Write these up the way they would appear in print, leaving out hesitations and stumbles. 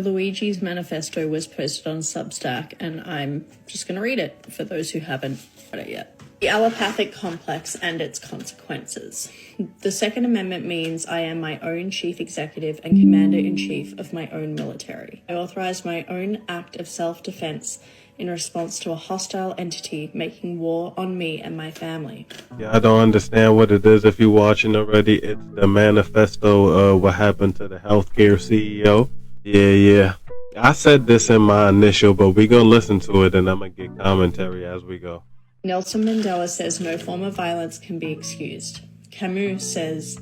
Luigi's manifesto was posted on Substack, and I'm just going to read it for those who haven't read it yet. The allopathic complex and its consequences. The Second Amendment means I am my own chief executive and commander-in-chief of my own military. I authorize my own act of self-defense in response to a hostile entity making war on me and my family. Yeah, I don't understand what it is. If you're watching already, it's the manifesto of what happened to the healthcare CEO. Yeah. I said this in my initial, but we're going to listen to it and I'm going to get commentary as we go. Nelson Mandela says no form of violence can be excused. Camus says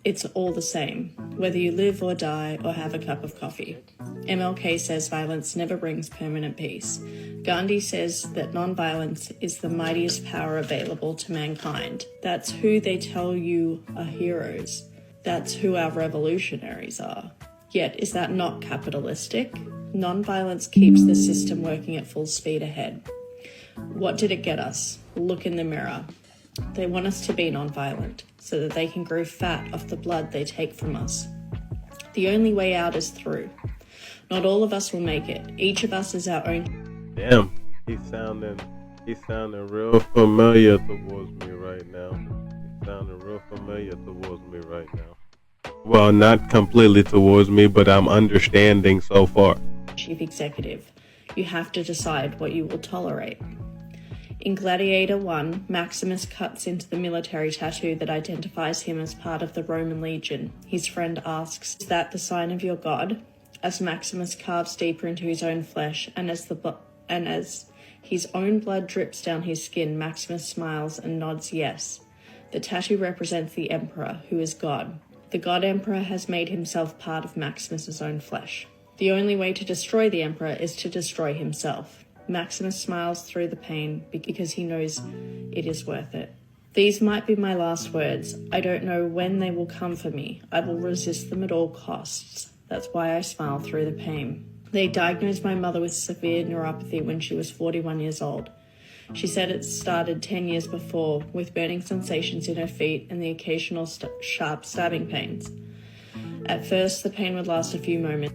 it's all the same, whether you live or die or have a cup of coffee. MLK says violence never brings permanent peace. Gandhi says that non-violence is the mightiest power available to mankind. That's who they tell you are heroes. That's who our revolutionaries are. Yet, is that not capitalistic? Non-violence keeps the system working at full speed ahead. What did it get us? Look in the mirror. They want us to be non-violent so that they can grow fat off the blood they take from us. The only way out is through. Not all of us will make it. Each of us is our own. Damn, he's sounding real familiar towards me right now. Well, not completely towards me, but I'm understanding so far. Chief executive, you have to decide what you will tolerate. In Gladiator 1, Maximus cuts into the military tattoo that identifies him as part of the Roman legion. His friend asks, "Is that the sign of your god?" As Maximus carves deeper into his own flesh, and as his own blood drips down his skin, Maximus smiles and nods yes. The tattoo represents the Emperor, who is God. The God Emperor has made himself part of Maximus's own flesh. The only way to destroy the Emperor is to destroy himself. Maximus smiles through the pain because he knows it is worth it. These might be my last words. I don't know when they will come for me. I will resist them at all costs. That's why I smile through the pain. They diagnosed my mother with severe neuropathy when she was 41 years old. She said it started 10 years before, with burning sensations in her feet and the occasional sharp stabbing pains. At first, the pain would last a few moments.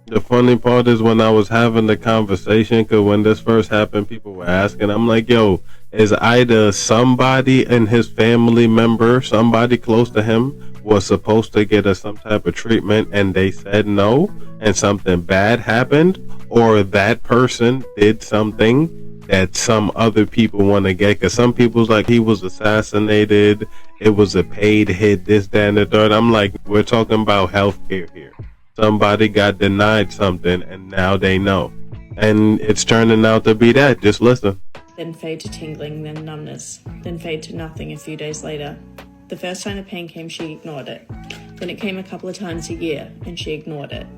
The funny part is when I was having the conversation, because when this first happened, people were asking, I'm like, yo, is either somebody in his family member, somebody close to him, was supposed to get some type of treatment and they said no, and something bad happened, or that person did something that some other people want to get? Because some people's like, he was assassinated, it was a paid hit, this, that, and the third. I'm like, we're talking about healthcare here. Somebody got denied something and now they know. And it's turning out to be that. Just listen. Then fade to tingling, then numbness, then fade to nothing a few days later. The first time the pain came, she ignored it. Then it came a couple of times a year and she ignored it.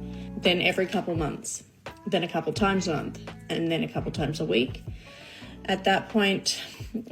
Then every couple months, then a couple times a month, and then a couple times a week. At that point,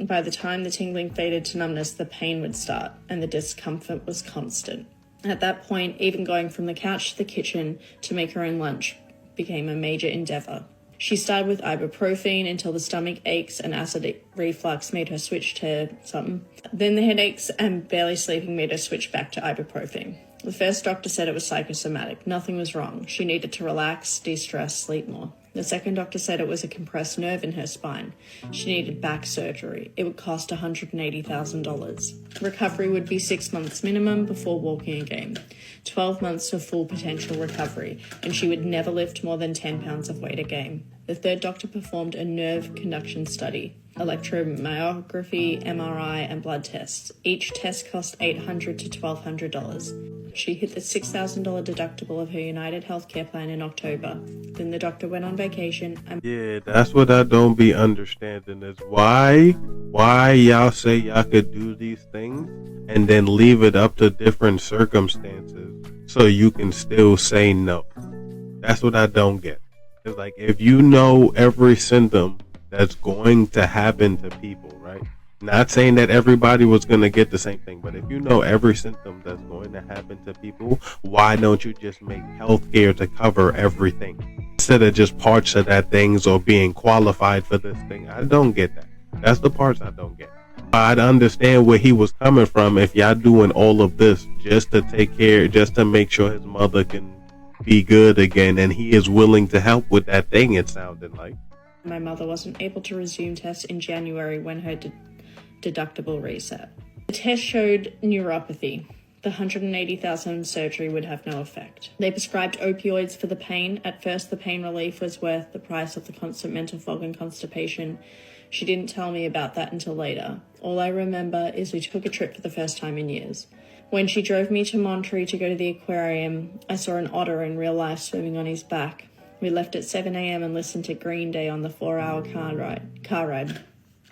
by the time the tingling faded to numbness, the pain would start and the discomfort was constant. At that point, even going from the couch to the kitchen to make her own lunch became a major endeavor. She started with ibuprofen until the stomach aches and acid reflux made her switch to something. Then the headaches and barely sleeping made her switch back to ibuprofen. The first doctor said it was psychosomatic. Nothing was wrong. She needed to relax, de-stress, sleep more. The second doctor said it was a compressed nerve in her spine. She needed back surgery. It would cost $180,000. Recovery would be 6 months minimum before walking again, 12 months to full potential recovery, and she would never lift more than 10 pounds of weight again. The third doctor performed a nerve conduction study, electromyography, MRI, and blood tests. Each test cost $800 to $1,200. She hit the $6,000 deductible of her United Healthcare plan in October. Then the doctor went on vacation. Yeah, that's what I don't be understanding is why y'all say y'all could do these things and then leave it up to different circumstances so you can still say no. That's what I don't get. It's like, if you know every symptom that's going to happen to people, right? Not saying that everybody was going to get the same thing, but if you know every symptom that's going to happen to people, why don't you just make healthcare to cover everything instead of just parts of that things or being qualified for this thing? I don't get that. That's the parts I don't get. I'd understand where he was coming from if y'all doing all of this just to take care, just to make sure his mother can be good again, and he is willing to help with that thing, it sounded like. My mother wasn't able to resume tests in January when her deductible reset. The test showed neuropathy. The $180,000 surgery would have no effect. They prescribed opioids for the pain. At first, the pain relief was worth the price of the constant mental fog and constipation. She didn't tell me about that until later. All I remember is we took a trip for the first time in years. When she drove me to Monterey to go to the aquarium, I saw an otter in real life swimming on his back. We left at 7 a.m. and listened to Green Day on the 4-hour car ride.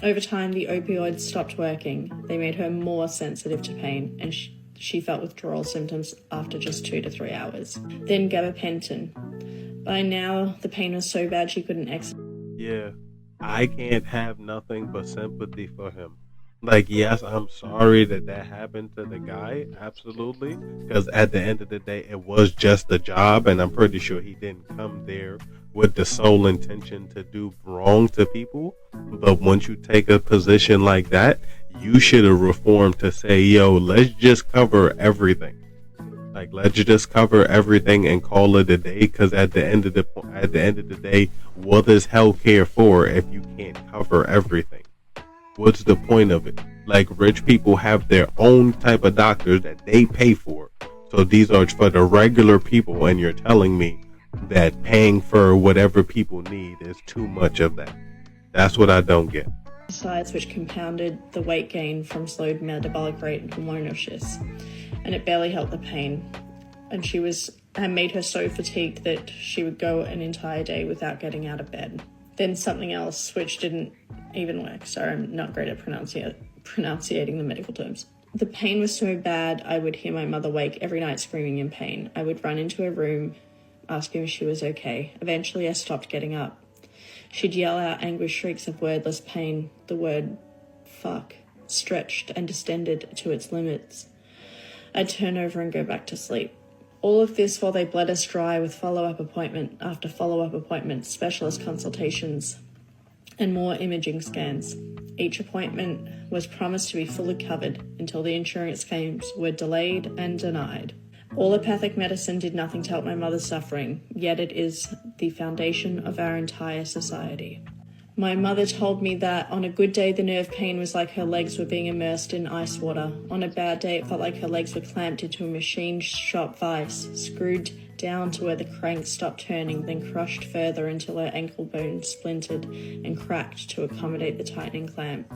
Over time, the opioids stopped working. They made her more sensitive to pain, and she felt withdrawal symptoms after just 2 to 3 hours. Then gabapentin. By now, the pain was so bad she couldn't exit. Yeah, I can't have nothing but sympathy for him. Like, yes, I'm sorry that happened to the guy, absolutely, because at the end of the day, it was just a job, and I'm pretty sure he didn't come there with the sole intention to do wrong to people. But once you take a position like that, you should have reformed to say, yo, let's just cover everything. Like, let's just cover everything and call it a day, because at the end of the day, what is healthcare for if you can't cover everything? What's the point of it? Like, rich people have their own type of doctors that they pay for. So these are for the regular people, and you're telling me that paying for whatever people need is too much of that. That's what I don't get. Sides which compounded the weight gain from slowed metabolic rate and hormonal shifts, and it barely helped the pain. And had made her so fatigued that she would go an entire day without getting out of bed. Then something else which didn't even work. Sorry, I'm not great at pronunciating the medical terms. The pain was so bad, I would hear my mother wake every night screaming in pain. I would run into her room, asking if she was okay. Eventually, I stopped getting up. She'd yell out angry shrieks of wordless pain. The word fuck stretched and distended to its limits. I'd turn over and go back to sleep. All of this while they bled us dry with follow-up appointment after follow-up appointment, specialist consultations, and more imaging scans. Each appointment was promised to be fully covered until the insurance claims were delayed and denied. Allopathic medicine did nothing to help my mother's suffering, yet it is the foundation of our entire society. My mother told me that on a good day, the nerve pain was like her legs were being immersed in ice water. On a bad day, it felt like her legs were clamped into a machine shop vise, screwed down to where the crank stopped turning, then crushed further until her ankle bone splintered and cracked to accommodate the tightening clamp.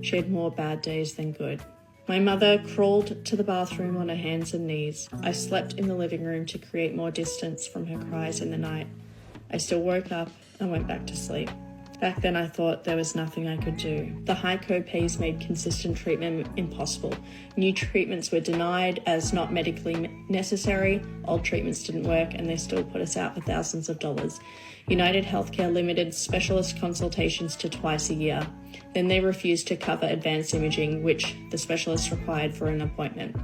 She had more bad days than good. My mother crawled to the bathroom on her hands and knees. I slept in the living room to create more distance from her cries in the night. I still woke up and went back to sleep. Back then I thought there was nothing I could do. The high co-pays made consistent treatment impossible. New treatments were denied as not medically necessary. Old treatments didn't work and they still put us out for thousands of dollars. United Healthcare limited specialist consultations to twice a year. Then they refused to cover advanced imaging, which the specialist required for an appointment.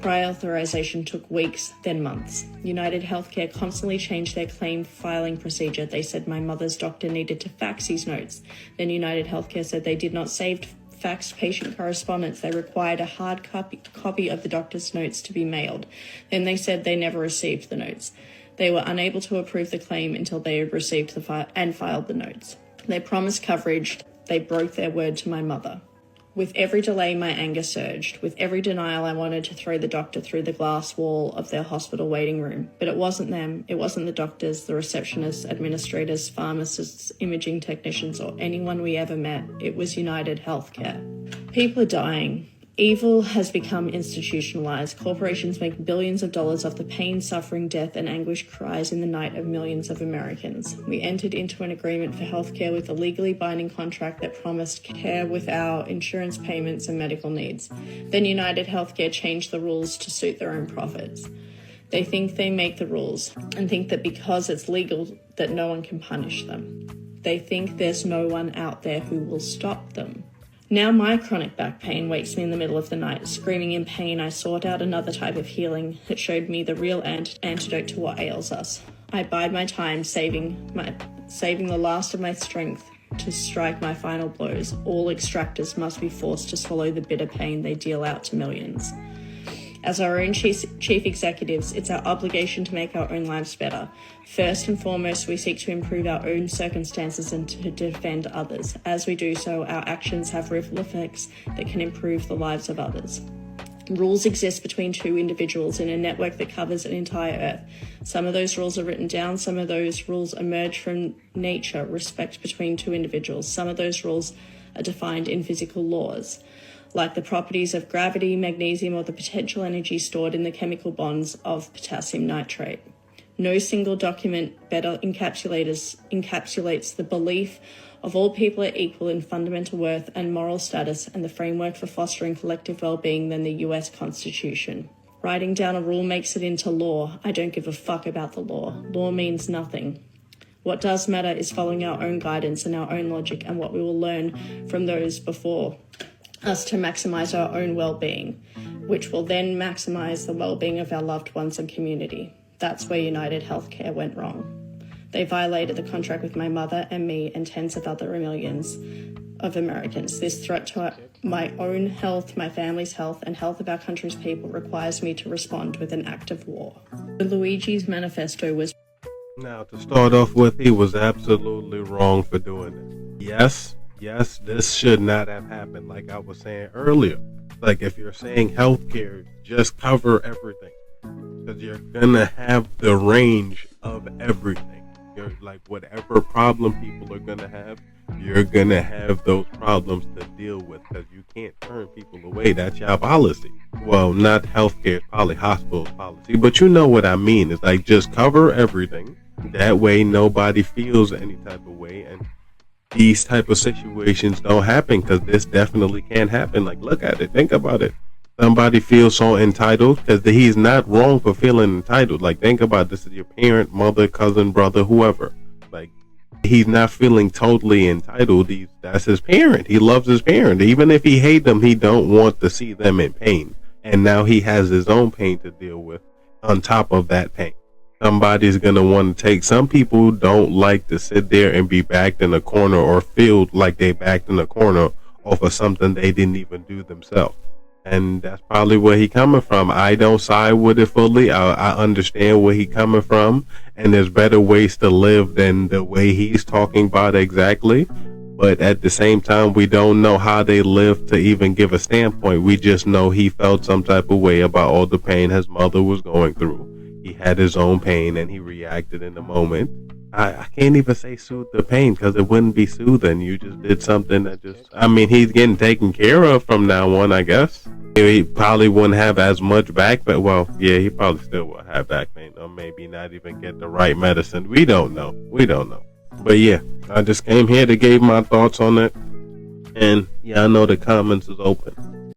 Prior authorization took weeks, then months. United Healthcare constantly changed their claim filing procedure. They said my mother's doctor needed to fax these notes. Then United Healthcare said they did not save faxed patient correspondence. They required a hard copy of the doctor's notes to be mailed. Then they said they never received the notes. They were unable to approve the claim until they had received the file and filed the notes. They promised coverage. They broke their word to my mother. With every delay, my anger surged. With every denial, I wanted to throw the doctor through the glass wall of their hospital waiting room. But it wasn't them. It wasn't the doctors, the receptionists, administrators, pharmacists, imaging technicians, or anyone we ever met. It was United Healthcare. People are dying. Evil has become institutionalized. Corporations make billions of dollars off the pain, suffering, death, and anguish cries in the night of millions of Americans. We entered into an agreement for healthcare with a legally binding contract that promised care with our insurance payments and medical needs. Then United Healthcare changed the rules to suit their own profits. They think they make the rules and think that because it's legal that no one can punish them. They think there's no one out there who will stop them. Now my chronic back pain wakes me in the middle of the night. Screaming in pain, I sought out another type of healing that showed me the real antidote to what ails us. I bide my time, saving the last of my strength to strike my final blows. All extractors must be forced to swallow the bitter pain they deal out to millions. As our own chief executives, it's our obligation to make our own lives better. First and foremost, we seek to improve our own circumstances and to defend others. As we do so, our actions have ripple effects that can improve the lives of others. Rules exist between two individuals in a network that covers an entire Earth. Some of those rules are written down, some of those rules emerge from nature, respect between two individuals. Some of those rules are defined in physical laws, like the properties of gravity, magnesium, or the potential energy stored in the chemical bonds of potassium nitrate. No single document better encapsulates the belief of all people are equal in fundamental worth and moral status and the framework for fostering collective well-being than the US Constitution. Writing down a rule makes it into law. I don't give a fuck about the law. Law means nothing. What does matter is following our own guidance and our own logic and what we will learn from those before us to maximize our own well-being, which will then maximize the well-being of our loved ones and community. That's where United Healthcare went wrong. They violated the contract with my mother and me and tens of other millions of Americans. This threat to my own health, my family's health, and health of our country's people requires me to respond with an act of war. Luigi's manifesto was... Now, to start off with, he was absolutely wrong for doing it. Yes, this should not have happened. Like I was saying earlier, like if you're saying healthcare, just cover everything, because you're gonna have the range of everything. You're like, whatever problem people are gonna have, you're gonna have those problems to deal with, because you can't turn people away. That's your policy. Well, not healthcare, probably hospital policy, but you know what I mean. It's like, just cover everything. That way nobody feels any type of way, and these type of situations don't happen, because this definitely can happen. Like, look at it, think about it. Somebody feels so entitled, because he's not wrong for feeling entitled. Like, think about this is your parent, mother, cousin, brother, whoever. Like, he's not feeling totally entitled. That's his parent. He loves his parent. Even if he hates them, he don't want to see them in pain. And now he has his own pain to deal with on top of that pain. Somebody's going to want to take. Some people don't like to sit there and be backed in a corner or feel like they backed in a corner over something they didn't even do themselves. And that's probably where he coming from. I don't side with it fully. I understand where he coming from, and there's better ways to live than the way he's talking about exactly. But at the same time, we don't know how they live to even give a standpoint. We just know he felt some type of way about all the pain his mother was going through. He had his own pain, and he reacted in the moment. I can't even say soothe the pain, because it wouldn't be soothing. You just did something that he's getting taken care of from now on, I guess. He probably wouldn't have as much back pain. Well, yeah, he probably still will have back pain, or maybe not even get the right medicine. We don't know. But yeah, I just came here to give my thoughts on it. And yeah, I know the comments is open.